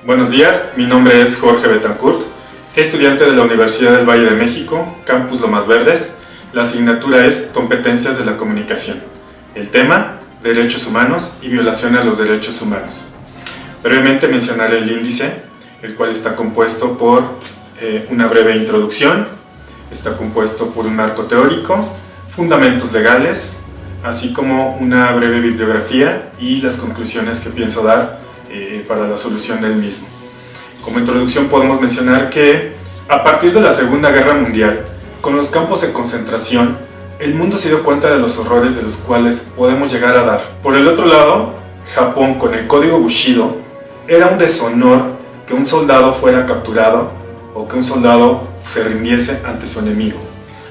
Buenos días, mi nombre es Jorge Betancourt, estudiante de la Universidad del Valle de México, Campus Lomas Verdes. La asignatura es Competencias de la Comunicación. El tema, Derechos Humanos y Violación a los Derechos Humanos. Brevemente mencionaré el índice, el cual está compuesto por una breve introducción, está compuesto por un marco teórico, fundamentos legales, así como una breve bibliografía y las conclusiones que pienso dar para la solución del mismo. Como introducción podemos mencionar que a partir de la Segunda Guerra Mundial, con los campos de concentración, el mundo se dio cuenta de los horrores de los cuales podemos llegar a dar. Por el otro lado, Japón, con el Código Bushido, era un deshonor que un soldado fuera capturado o que un soldado se rindiese ante su enemigo.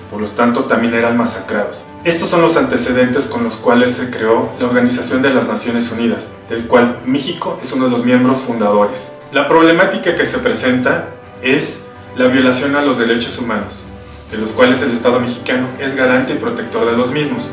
Por lo tanto, también eran masacrados. Estos son los antecedentes con los cuales se creó la Organización de las Naciones Unidas, del cual México es uno de los miembros fundadores. La problemática que se presenta es la violación a los derechos humanos, de los cuales el Estado mexicano es garante y protector de los mismos.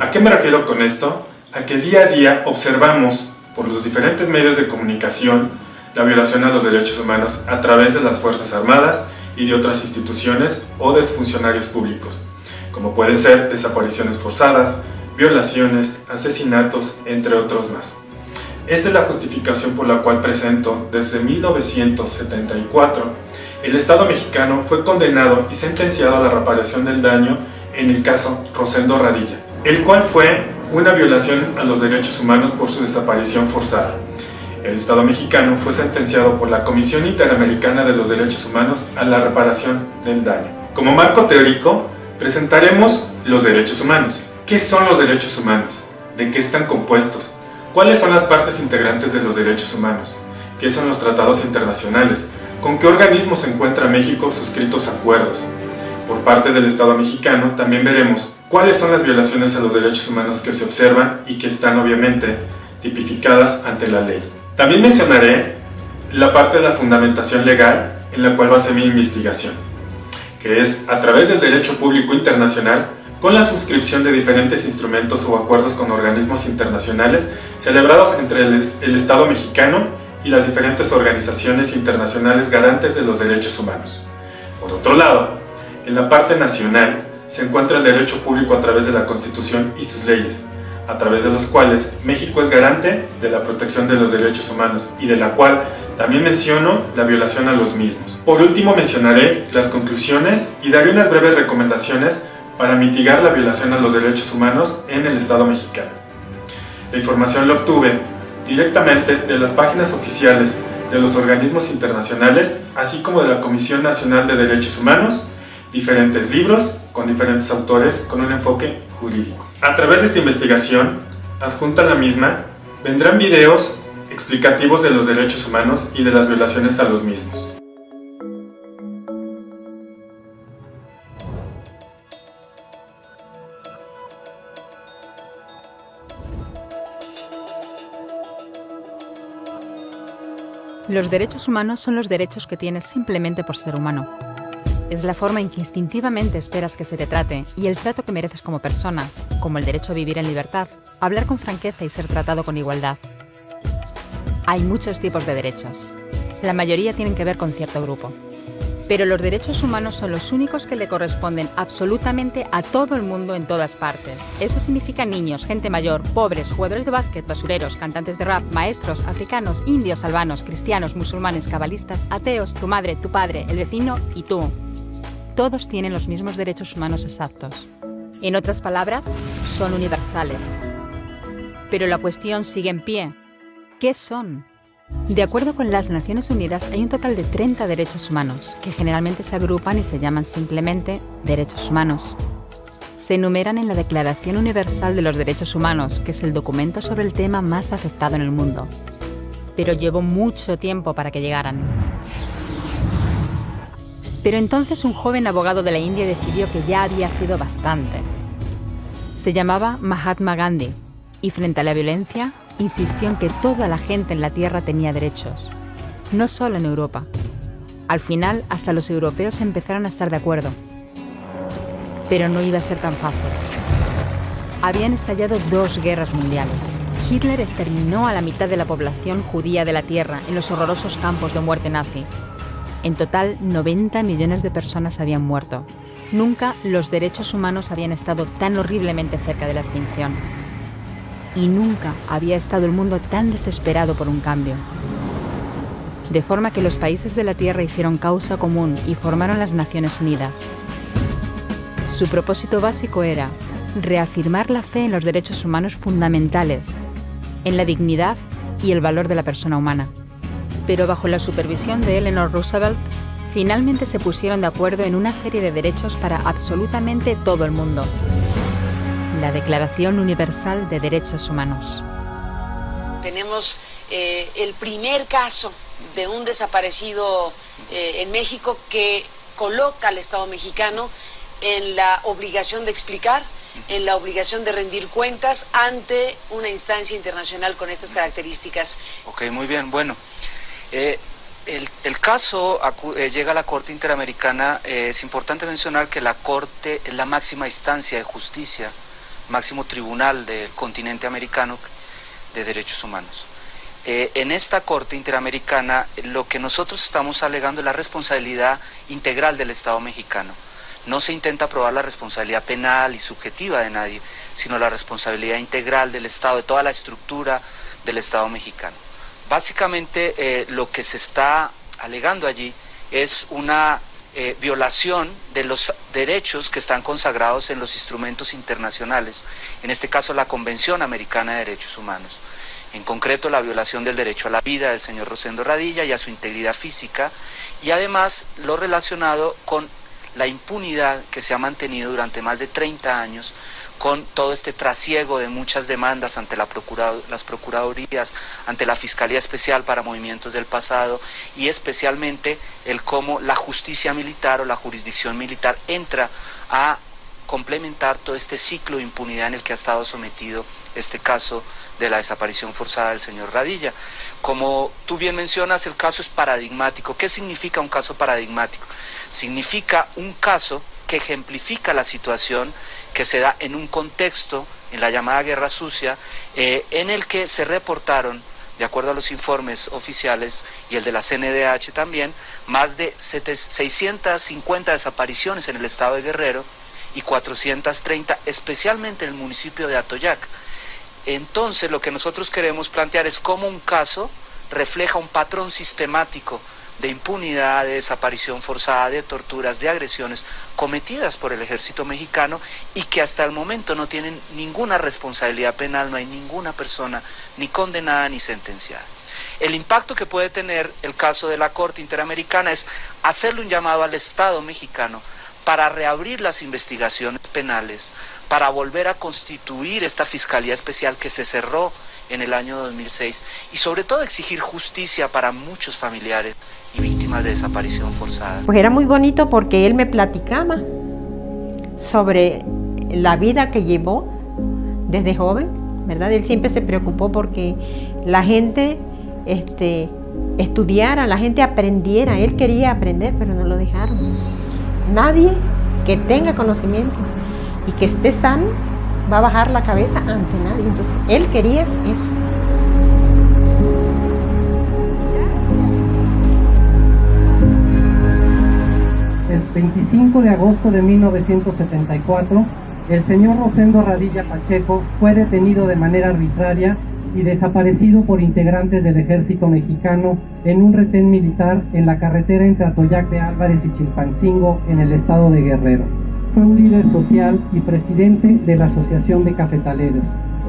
¿A qué me refiero con esto? A que día a día observamos por los diferentes medios de comunicación la violación a los derechos humanos a través de las Fuerzas Armadas y de otras instituciones o de funcionarios públicos, como pueden ser desapariciones forzadas, violaciones, asesinatos, entre otros más. Esta es la justificación por la cual presento desde 1974 el Estado mexicano fue condenado y sentenciado a la reparación del daño en el caso Rosendo Radilla, el cual fue una violación a los derechos humanos por su desaparición forzada. El Estado mexicano fue sentenciado por la Comisión Interamericana de los Derechos Humanos a la reparación del daño. Como marco teórico, presentaremos los derechos humanos. ¿Qué son los derechos humanos? ¿De qué están compuestos? ¿Cuáles son las partes integrantes de los derechos humanos? ¿Qué son los tratados internacionales? ¿Con qué organismos se encuentra México suscritos acuerdos? Por parte del Estado mexicano también veremos cuáles son las violaciones a los derechos humanos que se observan y que están obviamente tipificadas ante la ley. También mencionaré la parte de la fundamentación legal en la cual basé mi investigación, que es a través del derecho público internacional con la suscripción de diferentes instrumentos o acuerdos con organismos internacionales celebrados entre el Estado mexicano y las diferentes organizaciones internacionales garantes de los derechos humanos. Por otro lado, en la parte nacional se encuentra el derecho público a través de la Constitución y sus leyes, a través de los cuales México es garante de la protección de los derechos humanos y de la cual también menciono la violación a los mismos. Por último mencionaré las conclusiones y daré unas breves recomendaciones para mitigar la violación a los derechos humanos en el Estado mexicano. La información la obtuve directamente de las páginas oficiales de los organismos internacionales, así como de la Comisión Nacional de Derechos Humanos, diferentes libros con diferentes autores con un enfoque jurídico. A través de esta investigación, adjunta a la misma, vendrán videos explicativos de los derechos humanos y de las violaciones a los mismos. Los derechos humanos son los derechos que tienes simplemente por ser humano. Es la forma en que instintivamente esperas que se te trate y el trato que mereces como persona, como el derecho a vivir en libertad, hablar con franqueza y ser tratado con igualdad. Hay muchos tipos de derechos. La mayoría tienen que ver con cierto grupo. Pero los derechos humanos son los únicos que le corresponden absolutamente a todo el mundo en todas partes. Eso significa niños, gente mayor, pobres, jugadores de básquet, basureros, cantantes de rap, maestros, africanos, indios, albanos, cristianos, musulmanes, cabalistas, ateos, tu madre, tu padre, el vecino y tú. Todos tienen los mismos derechos humanos exactos. En otras palabras, son universales. Pero la cuestión sigue en pie. ¿Qué son? De acuerdo con las Naciones Unidas, hay un total de 30 derechos humanos, que generalmente se agrupan y se llaman simplemente derechos humanos. Se enumeran en la Declaración Universal de los Derechos Humanos, que es el documento sobre el tema más aceptado en el mundo. Pero llevó mucho tiempo para que llegaran. Pero entonces un joven abogado de la India decidió que ya había sido bastante. Se llamaba Mahatma Gandhi y frente a la violencia insistió en que toda la gente en la Tierra tenía derechos, no solo en Europa. Al final, hasta los europeos empezaron a estar de acuerdo. Pero no iba a ser tan fácil. Habían estallado 2 guerras mundiales. Hitler exterminó a la mitad de la población judía de la Tierra en los horrorosos campos de muerte nazi. En total, 90 millones de personas habían muerto. Nunca los derechos humanos habían estado tan horriblemente cerca de la extinción. Y nunca había estado el mundo tan desesperado por un cambio. De forma que los países de la Tierra hicieron causa común y formaron las Naciones Unidas. Su propósito básico era reafirmar la fe en los derechos humanos fundamentales, en la dignidad y el valor de la persona humana. Pero bajo la supervisión de Eleanor Roosevelt, finalmente se pusieron de acuerdo en una serie de derechos para absolutamente todo el mundo. La Declaración Universal de Derechos Humanos. Tenemos el primer caso de un desaparecido en México que coloca al Estado mexicano en la obligación de explicar, en la obligación de rendir cuentas ante una instancia internacional con estas características. Ok, muy bien, bueno. El caso llega a la Corte Interamericana. Es importante mencionar que la Corte es la máxima instancia de justicia, máximo tribunal del continente americano de derechos humanos. En esta Corte Interamericana lo que nosotros estamos alegando es la responsabilidad integral del Estado mexicano. No se intenta probar la responsabilidad penal y subjetiva de nadie, sino la responsabilidad integral del Estado, de toda la estructura del Estado mexicano. Básicamente lo que se está alegando allí es una violación de los derechos que están consagrados en los instrumentos internacionales, en este caso la Convención Americana de Derechos Humanos. En concreto, la violación del derecho a la vida del señor Rosendo Radilla y a su integridad física, y además lo relacionado con la impunidad que se ha mantenido durante más de 30 años con todo este trasiego de muchas demandas ante las procuradurías, ante la Fiscalía Especial para Movimientos del Pasado, y especialmente el cómo la justicia militar o la jurisdicción militar entra a complementar todo este ciclo de impunidad en el que ha estado sometido este caso de la desaparición forzada del señor Radilla. Como tú bien mencionas, el caso es paradigmático. ¿Qué significa un caso paradigmático? Significa un caso que ejemplifica la situación que se da en un contexto, en la llamada Guerra Sucia, en el que se reportaron, de acuerdo a los informes oficiales y el de la CNDH también, más de 650 desapariciones en el estado de Guerrero y 430 especialmente en el municipio de Atoyac. Entonces lo que nosotros queremos plantear es cómo un caso refleja un patrón sistemático de impunidad, de desaparición forzada, de torturas, de agresiones cometidas por el ejército mexicano y que hasta el momento no tienen ninguna responsabilidad penal, no hay ninguna persona ni condenada ni sentenciada. El impacto que puede tener el caso de la Corte Interamericana es hacerle un llamado al Estado mexicano para reabrir las investigaciones penales, para volver a constituir esta Fiscalía Especial que se cerró en el año 2006 y sobre todo exigir justicia para muchos familiares y víctimas de desaparición forzada. Pues era muy bonito porque él me platicaba sobre la vida que llevó desde joven, ¿verdad? Él siempre se preocupó porque la gente estudiara, la gente aprendiera. Él quería aprender, pero no lo dejaron. Nadie que tenga conocimiento y que esté sano va a bajar la cabeza ante nadie. Entonces, él quería eso. El 25 de agosto de 1974, el señor Rosendo Radilla Pacheco fue detenido de manera arbitraria y desaparecido por integrantes del ejército mexicano en un retén militar en la carretera entre Atoyac de Álvarez y Chilpancingo, en el estado de Guerrero. Fue un líder social y presidente de la Asociación de Cafetaleros.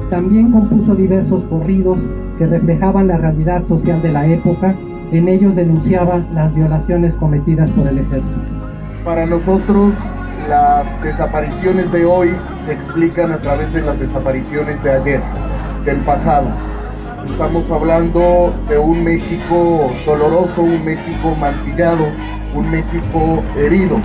También compuso diversos corridos que reflejaban la realidad social de la época. En ellos denunciaba las violaciones cometidas por el ejército. Para nosotros, las desapariciones de hoy se explican a través de las desapariciones de ayer, del pasado. Estamos hablando de un México doloroso, un México mancillado, un México herido.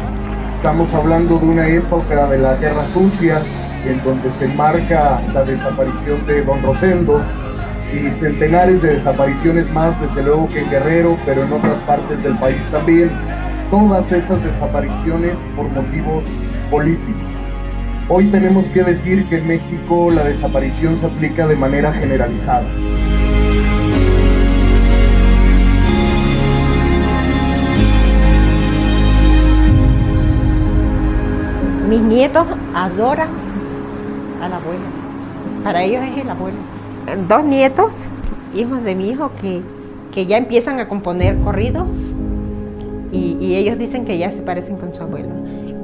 Estamos hablando de una época de la Guerra Sucia, en donde se enmarca la desaparición de don Rosendo y centenares de desapariciones más, desde luego que en Guerrero, pero en otras partes del país también. Todas esas desapariciones por motivos políticos. Hoy tenemos que decir que en México la desaparición se aplica de manera generalizada. Mis nietos adoran al abuelo. Para ellos es el abuelo. 2 nietos, hijos de mi hijo, que ya empiezan a componer corridos y ellos dicen que ya se parecen con su abuelo.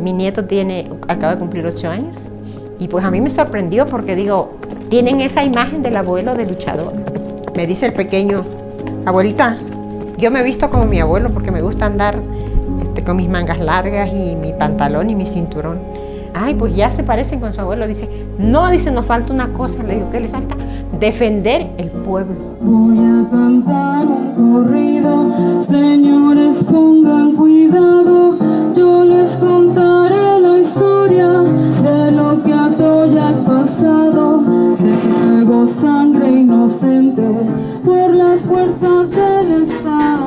Mi nieto acaba de cumplir 8 años y pues a mí me sorprendió porque digo, tienen esa imagen del abuelo de luchador. Me dice el pequeño, abuelita, yo me he visto como mi abuelo porque me gusta andar con mis mangas largas y mi pantalón y mi cinturón. Ay, pues ya se parecen con su abuelo. Dice, no, dice, nos falta una cosa. Le digo, ¿qué le falta? Defender el pueblo. Voy a cantar un corrido, señores, pongan cuidado. Yo les contaré la historia de lo que a Toya ha pasado. Se entregó sangre inocente por las fuerzas del Estado.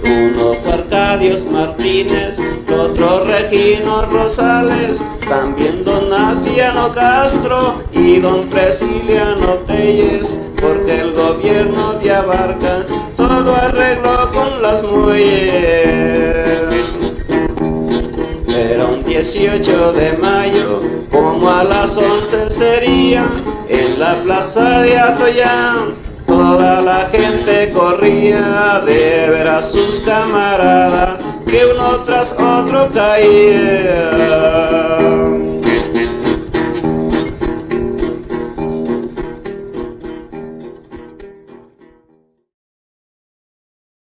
Uno por Arcadios Martínez, el otro Regino Rosales, también don Naciano Castro y don Presiliano Telles, porque el gobierno de Abarca todo arregló con las muelles. Era un 18 de mayo, como a las 11 sería, en la plaza de Atoyán. Toda la gente corría de ver a sus camaradas, que uno tras otro caía.